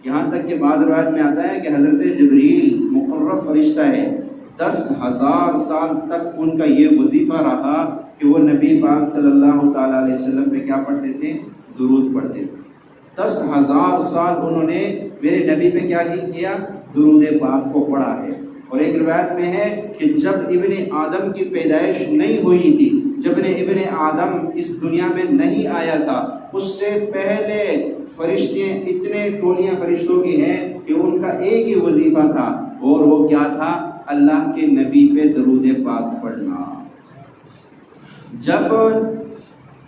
یہاں تک کہ بعض روایت میں آتا ہے کہ حضرت جبریل مقرب فرشتہ ہے، 10,000 سال تک ان کا یہ وظیفہ رہا کہ وہ نبی پاک صلی اللہ تعالیٰ علیہ وسلم پہ کیا پڑھتے تھے؟ درود پڑھتے تھے۔ 10,000 سال انہوں نے میرے نبی پہ کیا کیا؟ درود پاک کو پڑھا ہے۔ اور ایک روایت میں ہے کہ جب ابن آدم کی پیدائش نہیں ہوئی تھی، جب ابن آدم اس دنیا میں نہیں آیا تھا، اس سے پہلے فرشتے اتنے ٹولیاں فرشتوں کی ہیں کہ ان کا ایک ہی وظیفہ تھا، اور وہ کیا تھا؟ اللہ کے نبی پہ درود پاک پڑھنا۔ جب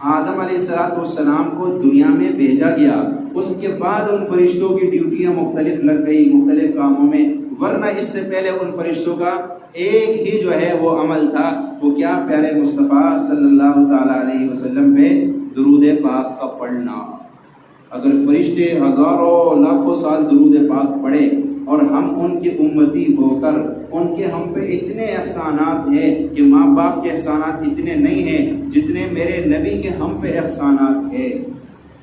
آدم علیہ السلام کو دنیا میں بھیجا گیا، اس کے بعد ان فرشتوں کی ڈیوٹیاں مختلف لگ گئی مختلف کاموں میں، ورنہ اس سے پہلے ان فرشتوں کا ایک ہی جو ہے وہ عمل تھا، وہ کیا؟ پیارے مصطفیٰ صلی اللہ تعالیٰ علیہ وسلم پہ درود پاک کا پڑھنا۔ اگر فرشتے ہزاروں لاکھوں سال درود پاک پڑھے اور ہم ان کی امتی ہو کر ان کے ہم پہ اتنے احسانات ہیں کہ ماں باپ کے احسانات اتنے نہیں ہیں جتنے میرے نبی کے ہم پہ احسانات ہیں،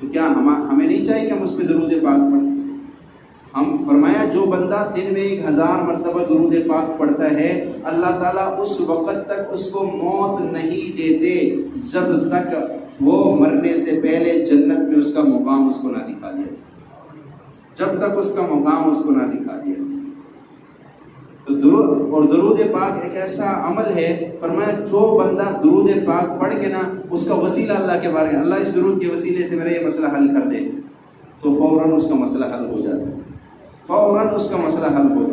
تو کیا ہمیں نہیں چاہیے کہ ہم اس پہ درود پاک پڑھیں؟ ہم فرمایا جو بندہ دن میں 1000 مرتبہ درود پاک پڑھتا ہے، اللہ تعالیٰ اس وقت تک اس کو موت نہیں دیتے جب تک وہ مرنے سے پہلے جنت میں اس کا مقام اس کو نہ دکھا دیا، جب تک اس کا مقام اس کو نہ دکھا دیا۔ تو درود پاک ایک ایسا عمل ہے، فرمایا جو بندہ درود پاک پڑھ کے نا اس کا وسیلہ اللہ کے بارے میں، اللہ اس درود کے وسیلے سے میرا یہ مسئلہ حل کر دے، تو فوراً اس کا مسئلہ حل ہو جاتا ہے، فوراً اس کا مسئلہ حل ہو